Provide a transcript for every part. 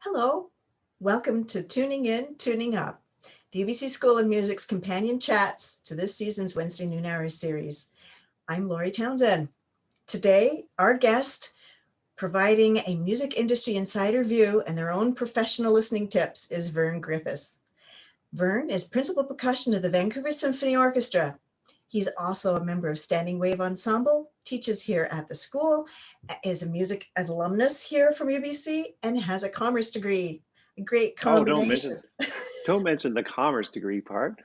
Hello, welcome to Tuning In, Tuning Up, the UBC School of Music's companion chats to this season's Wednesday Noon Hour series. I'm Laurie Townsend. Today, our guest, providing a music industry insider view and their own professional listening tips, is Vern Griffiths. Vern is principal percussion of the Vancouver Symphony Orchestra. He's also a member of Standing Wave Ensemble, teaches here at the school, is a music alumnus here from UBC, and has a commerce degree. A great Oh, combination. don't mention the commerce degree part.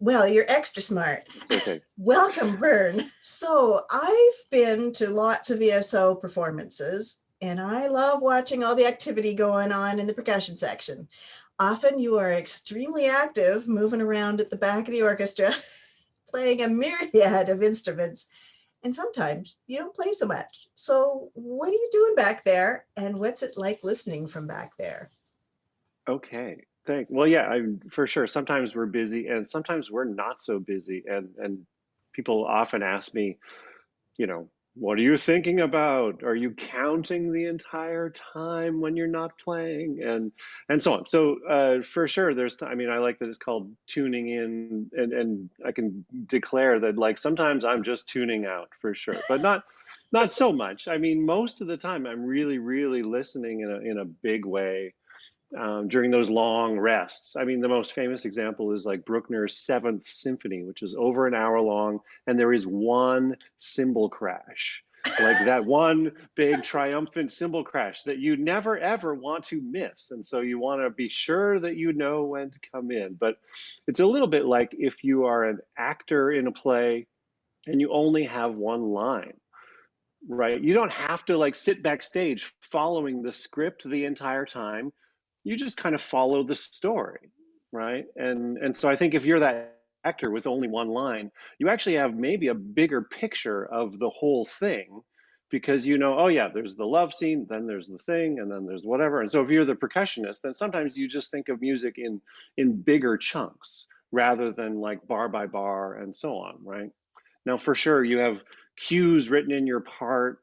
Well, you're extra smart. It's okay. Welcome, Vern. So I've been to lots of ESO performances, and I love watching all the activity going on in the percussion section. Often you are extremely active, moving around at the back of the orchestra, playing a myriad of instruments, and sometimes you don't play so much. So what are you doing back there, and what's it like listening from back there? Okay. Thanks. Well, yeah, for sure. Sometimes we're busy and sometimes we're not so busy. And people often ask me, what are you thinking about? Are you counting the entire time when you're not playing? And so on. So for sure, I like that it's called tuning in, and I can declare that like sometimes I'm just tuning out for sure, but not so much. I mean, most of the time I'm really, really listening in a big way during those long rests. I mean, the most famous example is like Bruckner's Seventh Symphony, which is over an hour long, and there is one cymbal crash, like that one big triumphant cymbal crash that you never ever want to miss. And so you want to be sure that you know when to come in. But it's a little bit like if you are an actor in a play and you only have one line. Right. You don't have to like sit backstage following the script the entire time. You just kind of follow the story, right? And so I think if you're that actor with only one line, you actually have maybe a bigger picture of the whole thing because oh yeah, there's the love scene, then there's the thing, and then there's whatever. And so if you're the percussionist, then sometimes you just think of music in bigger chunks rather than like bar by bar and so on, right? Now, for sure, you have cues written in your part,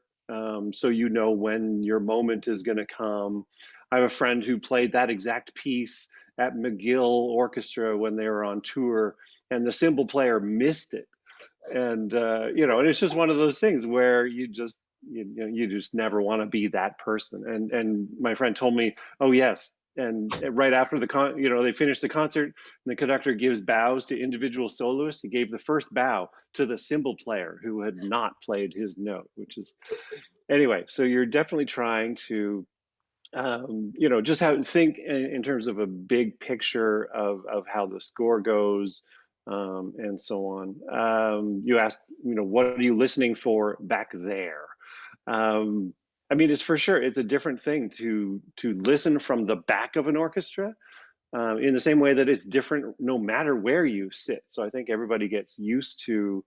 so you know when your moment is going to come. I have a friend who played that exact piece at McGill Orchestra when they were on tour, and the cymbal player missed it. And it's just one of those things where you just never want to be that person. And my friend told me, oh yes. And right after they finished the concert, and the conductor gives bows to individual soloists. He gave the first bow to the cymbal player who had not played his note, which is anyway. So you're definitely trying to just think in terms of a big picture of how the score goes, and so on. You asked, what are you listening for back there? I mean, it's for sure, it's a different thing to listen from the back of an orchestra, in the same way that it's different no matter where you sit. So I think everybody gets used to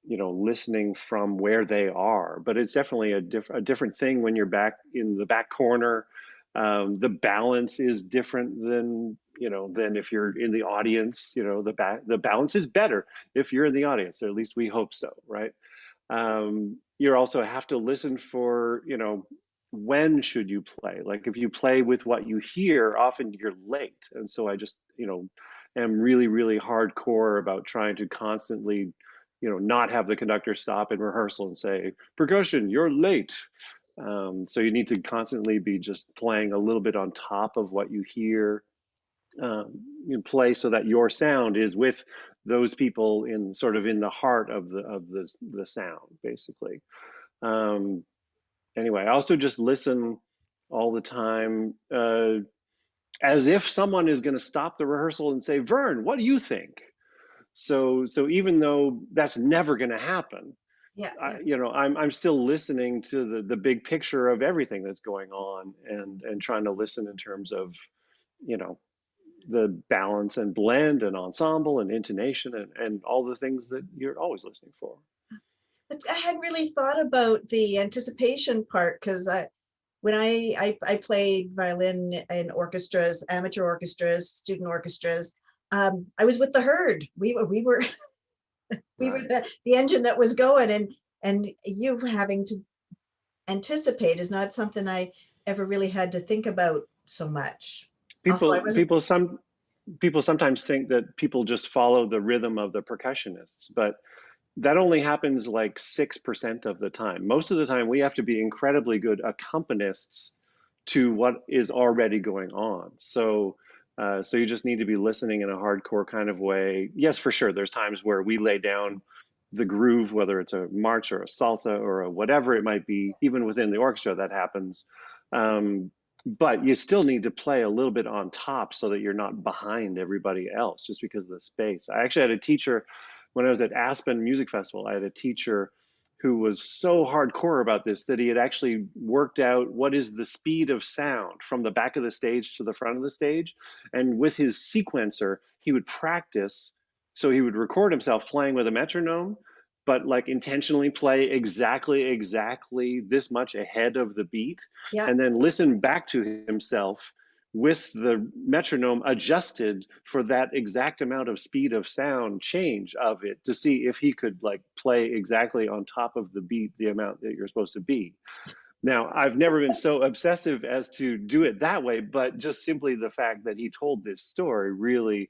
listening from where they are, but it's definitely a different thing when you're back in the back corner. The balance is different than if you're in the audience. The balance is better if you're in the audience, or at least we hope so, right? You also have to listen for when should you play. Like if you play with what you hear, often you're late. And so I just am really, really hardcore about trying to constantly not have the conductor stop in rehearsal and say, percussion, you're late. So you need to constantly be just playing a little bit on top of what you hear. You play so that your sound is with those people in sort of in the heart of the sound, basically. Um, anyway, I also just listen all the time, as if someone is going to stop the rehearsal and say, Vern, what do you think? So even though that's never going to happen, Yeah, yeah. I'm still listening to the big picture of everything that's going on, and trying to listen in terms of you know the balance and blend and ensemble and intonation and all the things that you're always listening for. I hadn't really thought about the anticipation part because when I played violin in orchestras, amateur orchestras, student orchestras, I was with the herd. We were we were Right. the engine that was going, and you having to anticipate is not something I ever really had to think about so much. Also, I People, wasn't, people, some people sometimes think that people just follow the rhythm of the percussionists, but that only happens like 6% of the time. Most of the time, we have to be incredibly good accompanists to what is already going on. So you just need to be listening in a hardcore kind of way. Yes, for sure. There's times where we lay down the groove, whether it's a march or a salsa or a whatever it might be, even within the orchestra, that happens. Um, but you still need to play a little bit on top so that you're not behind everybody else just because of the space. I actually had a teacher when I was at Aspen Music Festival. I had a teacher who was so hardcore about this that he had actually worked out what is the speed of sound from the back of the stage to the front of the stage. And with his sequencer, he would practice. So he would record himself playing with a metronome, but like intentionally play exactly this much ahead of the beat, yeah, and then listen back to himself with the metronome adjusted for that exact amount of speed of sound change of it to see if he could like play exactly on top of the beat the amount that you're supposed to be. Now, I've never been so obsessive as to do it that way, but just simply the fact that he told this story really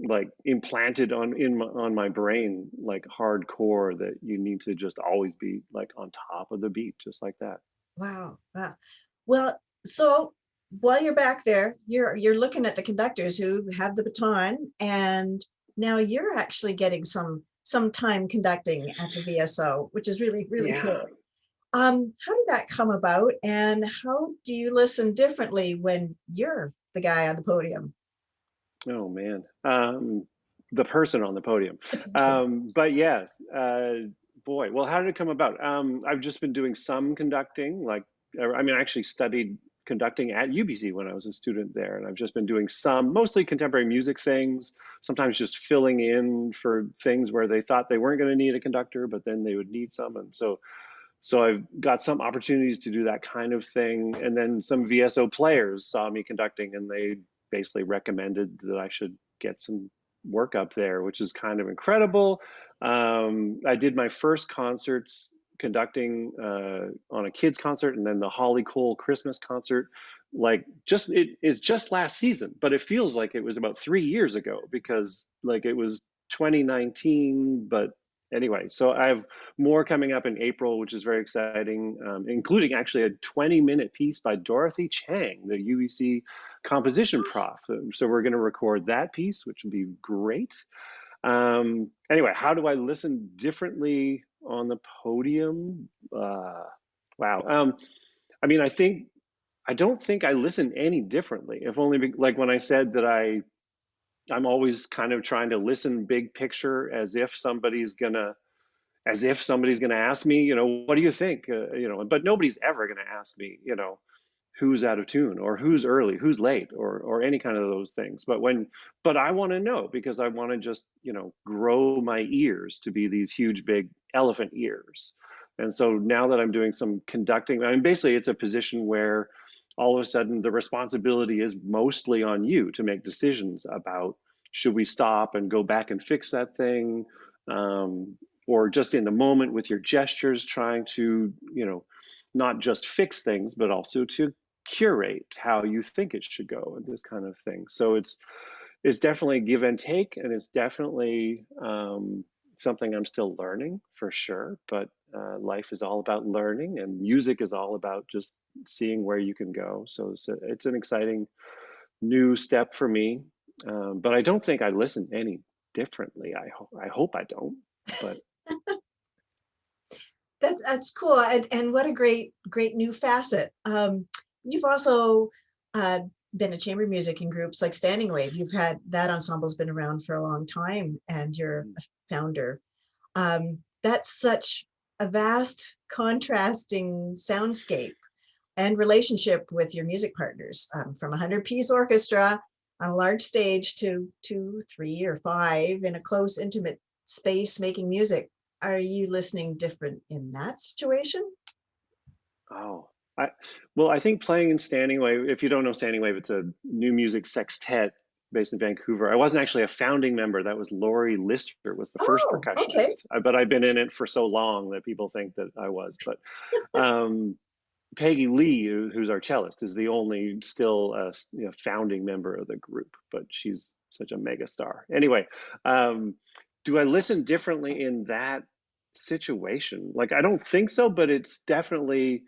like implanted on my brain like hardcore that you need to just always be like on top of the beat just like that. wow, wow. Well, so while you're back there, you're looking at the conductors who have the baton, and now you're actually getting some time conducting at the VSO, which is really, really Yeah. cool. How did that come about, and how do you listen differently when you're the guy on the podium, Oh man, the person on the podium. the person? But yes, boy. Well, how did it come about? I've just been doing some conducting. Like, I mean, I actually studied conducting at UBC when I was a student there, and I've just been doing some, mostly contemporary music things. Sometimes just filling in for things where they thought they weren't going to need a conductor, but then they would need some, and so I've got some opportunities to do that kind of thing. And then some VSO players saw me conducting and they basically recommended that I should get some work up there, which is kind of incredible. I did my first concerts conducting on a kids concert and then the Holly Cole Christmas concert. Like it's just last season, but it feels like it was about 3 years ago because like it was 2019, but anyway, so I have more coming up in April, which is very exciting, including actually a 20-minute piece by Dorothy Chang, the UBC composition prof. So we're going to record that piece, which would be great. Anyway, how do I listen differently on the podium? Wow. I mean, I don't think I listen any differently. If only like when I said that I'm always kind of trying to listen big picture as if somebody's going to ask me, what do you think? But nobody's ever going to ask me, who's out of tune or who's early, who's late, or any kind of those things. But I want to know because I want to just, grow my ears to be these huge, big elephant ears. And so now that I'm doing some conducting, I mean, basically it's a position where all of a sudden the responsibility is mostly on you to make decisions about should we stop and go back and fix that thing, um, or just in the moment with your gestures trying to, not just fix things, but also to curate how you think it should go and this kind of thing. So it's definitely give and take, and it's definitely something I'm still learning for sure. But life is all about learning, and music is all about just seeing where you can go. So it's an exciting new step for me. But I don't think I listen any differently. I hope I don't. But That's cool, and what a great new facet. You've also been a chamber music in groups like Standing Wave. You've had that ensemble's been around for a long time, and you're a founder. That's such a vast, contrasting soundscape and relationship with your music partners, from a 100-piece orchestra on a large stage to 2, 3, or 5 in a close, intimate space making music. Are you listening different in that situation? oh, I well, I think playing in Standing Wave, if you don't know Standing Wave, it's a new music sextet based in Vancouver. I wasn't actually a founding member. That was Laurie Lister was the first Oh, okay. percussionist. But I've been in it for so long that people think that I was. But um, Peggy Lee, who's our cellist, is the only still founding member of the group, but she's such a mega star. Anyway, um, do I listen differently in that situation? Like, I don't think so, but it's definitely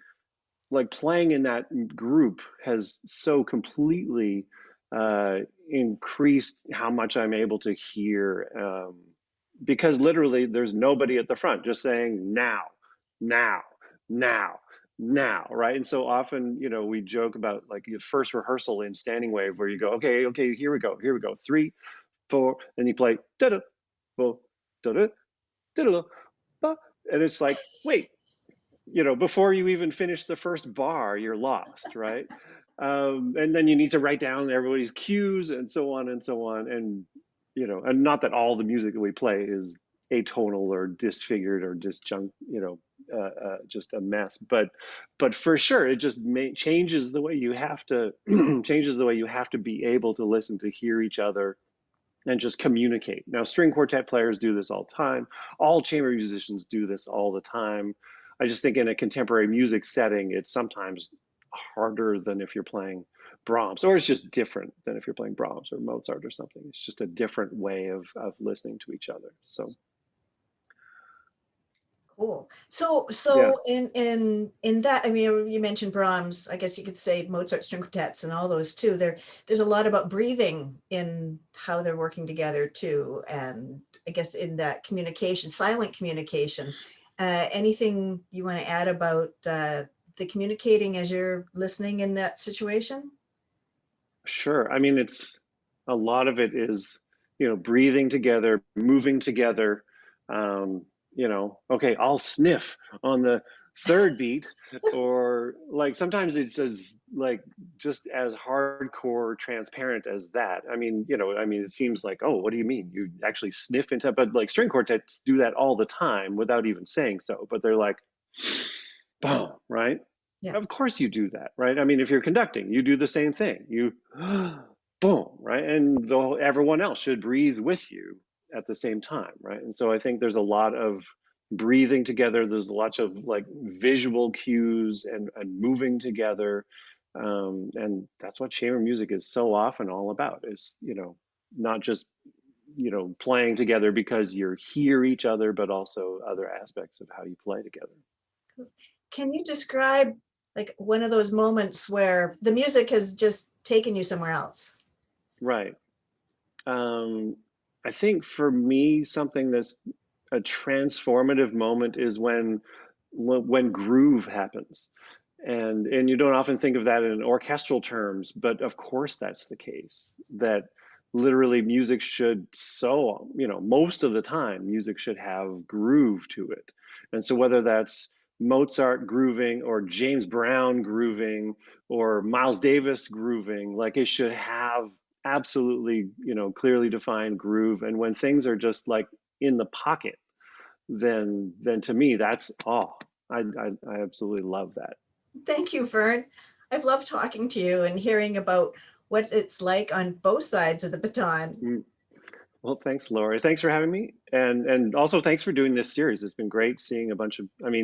like playing in that group has so completely increased how much I'm able to hear. Because literally there's nobody at the front just saying now, now, now, now, right? And so often, we joke about like your first rehearsal in standing wave where you go, okay, okay, here we go, 3, 4, and you play da da, da da, da da, da, and it's like, wait, before you even finish the first bar, you're lost, right? And then you need to write down everybody's cues and so on and so on. And not that all the music that we play is atonal or disfigured or disjunct, just a mess. But for sure, it just changes the way you have to changes the way you have to be able to listen to hear each other and just communicate. Now, string quartet players do this all the time. All chamber musicians do this all the time. I just think in a contemporary music setting, it's sometimes harder than if you're playing Brahms, or it's just different than if you're playing Brahms or Mozart or something. It's just a different way of listening to each other. So, Cool. So yeah. in that, I mean, you mentioned Brahms. I guess you could say Mozart string quartets and all those too. There's a lot about breathing in how they're working together too, and I guess in that communication, silent communication. Anything you want to add about the communicating as you're listening in that situation? Sure. I mean, it's a lot of it is, breathing together, moving together. Okay, I'll sniff on the third beat, or like sometimes it's as like just as hardcore transparent as that. I mean, it seems like, oh, what do you mean? You actually sniff into, but like string quartets do that all the time without even saying so, but they're like, boom, right? Yeah. Of course you do that, right? I mean, if you're conducting, you do the same thing. You boom, right? And everyone else should breathe with you at the same time, right? And so I think there's a lot of breathing together. There's lots of like visual cues and moving together. And that's what chamber music is so often all about, is, not just, playing together because you hear each other, but also other aspects of how you play together. Can you describe like one of those moments where the music has just taken you somewhere else? Right. Um, I think for me, something that's a transformative moment is when groove happens. And you don't often think of that in orchestral terms, but of course that's the case. That literally music should most of the time music should have groove to it. And so whether that's Mozart grooving or James Brown grooving or Miles Davis grooving, like it should have absolutely, clearly defined groove. And when things are just like in the pocket, then to me that's I absolutely love that. Thank you, Vern. I've loved talking to you and hearing about what it's like on both sides of the baton. Mm. Well, thanks, Laurie. Thanks for having me, and also thanks for doing this series. It's been great seeing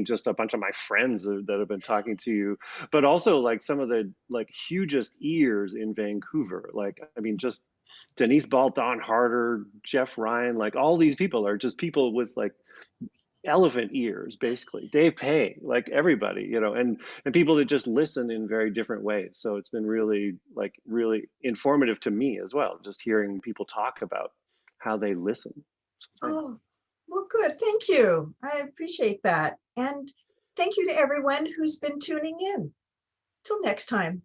just a bunch of my friends that have been talking to you, but also like some of the like hugest ears in Vancouver. Like, I mean, just Denise Ball, Don Harder, Jeff Ryan, like all these people are just people with like elephant ears, basically. Dave Pay, like everybody, and people that just listen in very different ways. So it's been really informative to me as well, just hearing people talk about how they listen. So thanks. Oh, well, good. Thank you. I appreciate that. And thank you to everyone who's been tuning in. Till next time.